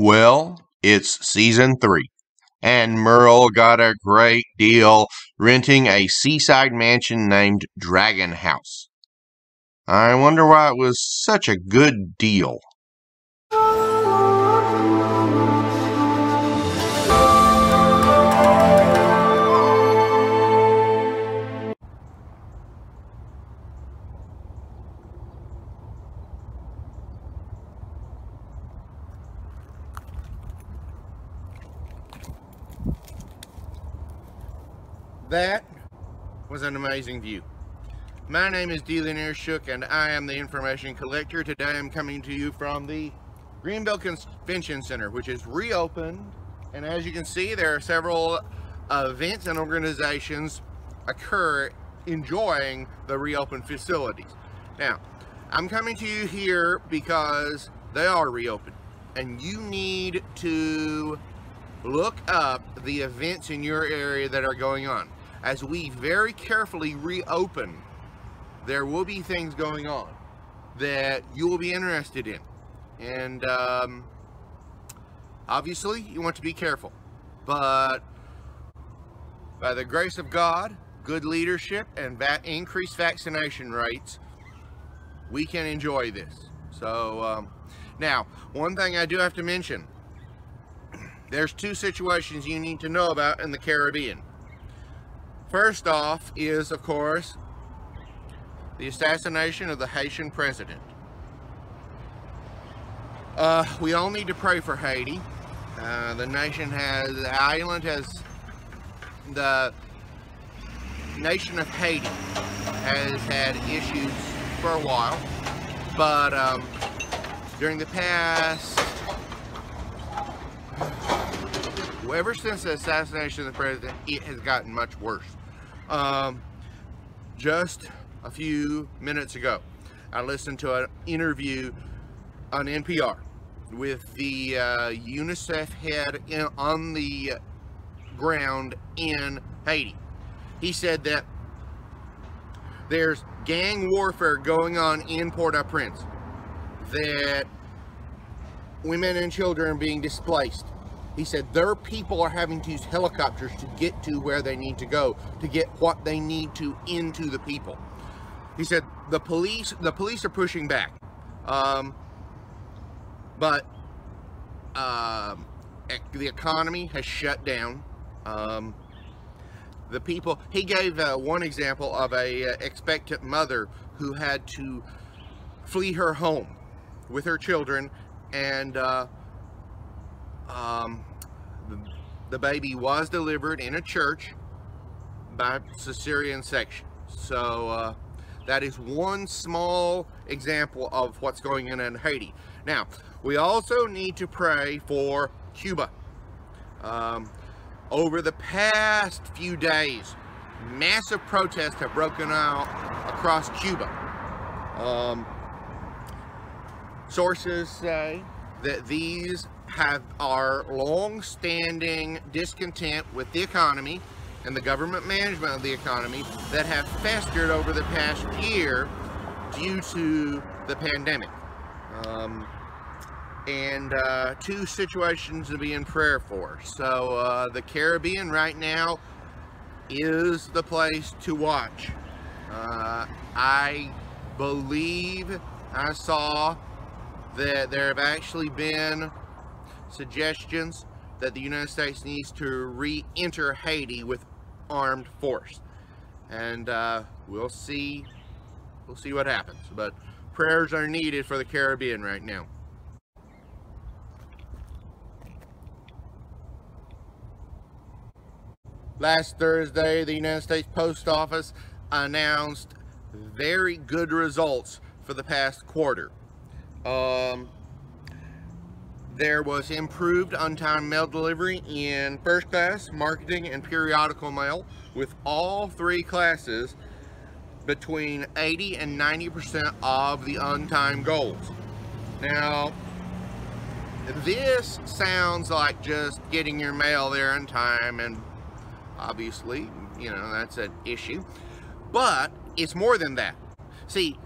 Well, it's season 3, and Merle got a great deal renting a seaside mansion named Dragon House. I wonder why it was such a good deal. That was an amazing view. My name is Dealionaire Shook, and I am the information collector. Today I'm coming to you from the Greenville Convention Center, which is reopened. And as you can see, there are several events and organizations enjoying the reopened facilities. Now, I'm coming to you here because they are reopened, and you need to look up the events in your area that are going on. As we very carefully reopen, there will be things going on that you will be interested in. And obviously, you want to be careful. But by the grace of God, good leadership, and increased vaccination rates, we can enjoy this. So, now, one thing I do have to mention. There's two situations you need to know about in the Caribbean. First off is, of course, the assassination of the Haitian president. We all need to pray for Haiti. The nation of Haiti has had issues for a while, but during the past, ever since the assassination of the president, it has gotten much worse. Just a few minutes ago, I listened to an interview on NPR with the UNICEF head on the ground in Haiti. He said that there's gang warfare going on in Port-au-Prince, that women and children are being displaced. He said their people are having to use helicopters to get to where they need to go, to get what they need to into the people. He said the police are pushing back, but the economy has shut down. The people, he gave one example of a expectant mother who had to flee her home with her children, and the baby was delivered in a church by cesarean section. So that is one small example of what's going on in Haiti. Now, we also need to pray for Cuba. Over the past few days, massive protests have broken out across Cuba. Sources say that these are long-standing discontent with the economy and the government management of the economy that have festered over the past year due to the pandemic. And two situations to be in prayer for. So the Caribbean right now is the place to watch. I believe I saw that there have actually been suggestions that the United States needs to re-enter Haiti with armed force, and we'll see what happens. But prayers are needed for the Caribbean right now. Last Thursday, the United States Post Office announced very good results for the past quarter. There was improved on-time mail delivery in first class, marketing, and periodical mail, with all three classes between 80 and 90% of the on-time goals. Now, this sounds like just getting your mail there in time, and obviously, you know, that's an issue. But it's more than that. See,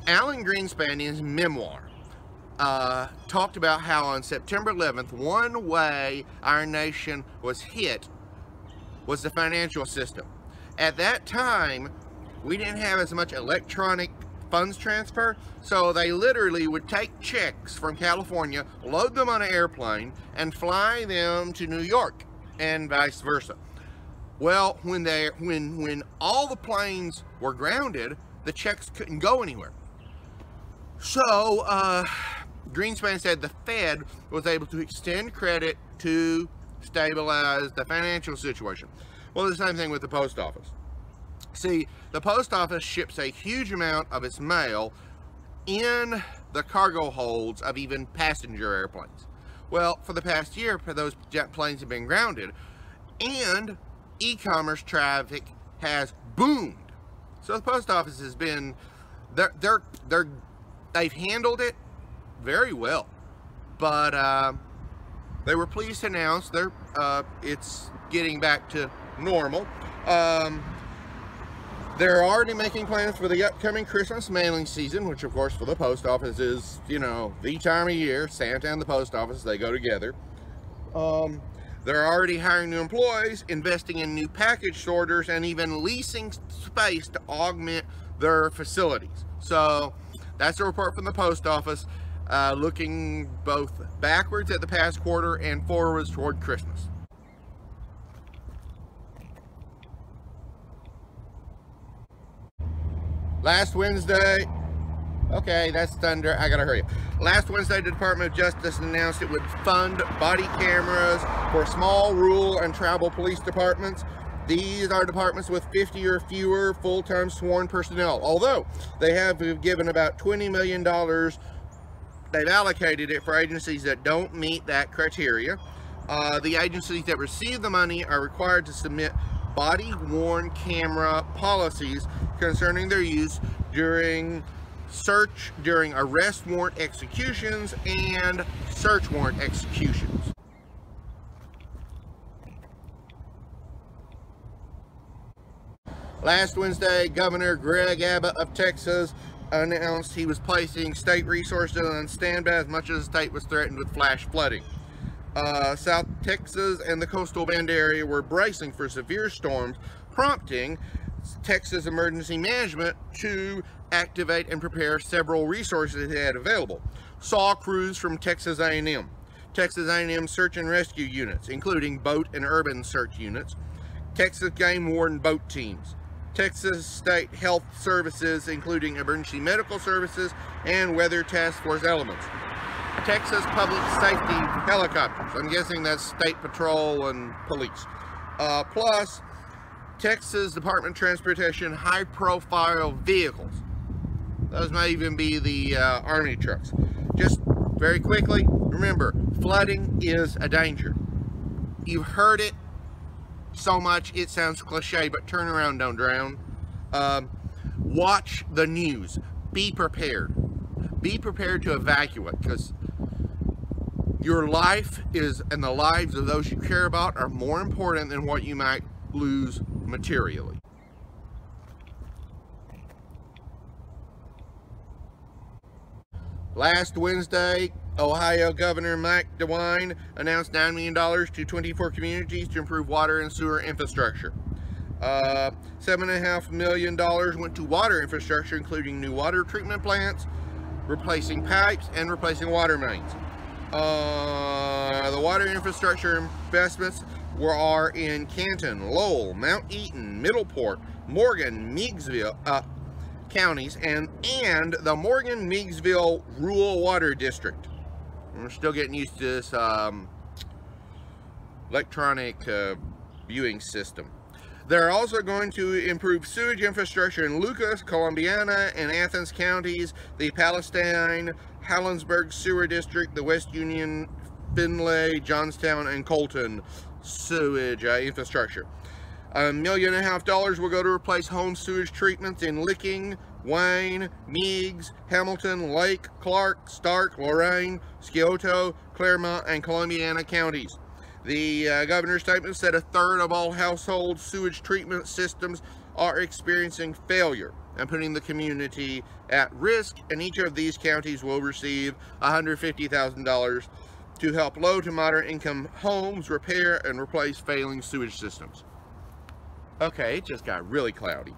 Alan Greenspan, in his memoir, talked about how on September 11th, one way our nation was hit was the financial system. At that time, we didn't have as much electronic funds transfer, so they literally would take checks from California, load them on an airplane, and fly them to New York, and vice versa. Well, when all the planes were grounded, the checks couldn't go anywhere. So Greenspan said the Fed was able to extend credit to stabilize the financial situation. Well, the same thing with the post office. See, the post office ships a huge amount of its mail in the cargo holds of even passenger airplanes. Well, for the past year, those jet planes have been grounded, and e-commerce traffic has boomed. So the post office has been, they've handled it very well, but they were pleased to announce it's getting back to normal. They're already making plans for the upcoming Christmas mailing season, which of course for the post office is, you know, the time of year. Santa and the post office, they go together. They're already hiring new employees, investing in new package sorters, and even leasing space to augment their facilities. So that's a report from the post office, looking both backwards at the past quarter and forwards toward Christmas. Last Wednesday, okay, that's thunder, I gotta hurry up. Last Wednesday, the Department of Justice announced it would fund body cameras for small, rural, and tribal police departments. These are departments with 50 or fewer full-time sworn personnel. Although they have given about $20 million, they've allocated it for agencies that don't meet that criteria. The agencies that receive the money are required to submit body-worn camera policies concerning their use during arrest warrant executions and search warrant executions. Last Wednesday, Governor Greg Abbott of Texas announced he was placing state resources on standby as much as the state was threatened with flash flooding. South Texas and the coastal bend area were bracing for severe storms, prompting Texas Emergency Management to activate and prepare several resources it had available. SAW crews from Texas A&M, Texas A&M search and rescue units, including boat and urban search units, Texas Game Warden boat teams, Texas State Health Services, including emergency medical services and weather task force elements, Texas Public Safety helicopters, I'm guessing that's State Patrol and police, plus Texas Department of Transportation high-profile vehicles. Those may even be the Army trucks. Just very quickly, remember, flooding is a danger. You've heard it so much, it sounds cliche, but turn around, don't drown. Watch the news. Be prepared. Be prepared to evacuate, because your life and the lives of those you care about are more important than what you might lose materially. Last Wednesday, Ohio Governor Mike DeWine announced $9 million to 24 communities to improve water and sewer infrastructure. $7.5 million went to water infrastructure, including new water treatment plants, replacing pipes, and replacing water mains. The water infrastructure investments are in Canton, Lowell, Mount Eaton, Middleport, Morgan, Meigsville counties, and the Morgan-Meigsville Rural Water District. We're still getting used to this electronic viewing system. They're also going to improve sewage infrastructure in Lucas, Columbiana, and Athens counties, the Palestine, Hallendsburg Sewer District, the West Union, Findlay, Johnstown, and Colton sewage infrastructure. $1.5 million will go to replace home sewage treatments in Licking, Wayne, Meigs, Hamilton, Lake, Clark, Stark, Lorain, Scioto, Claremont, and Columbiana counties. The governor's statement said 1/3 of all household sewage treatment systems are experiencing failure. and putting the community at risk, and each of these counties will receive $150,000 to help low to moderate income homes repair and replace failing sewage systems. Okay, it just got really cloudy.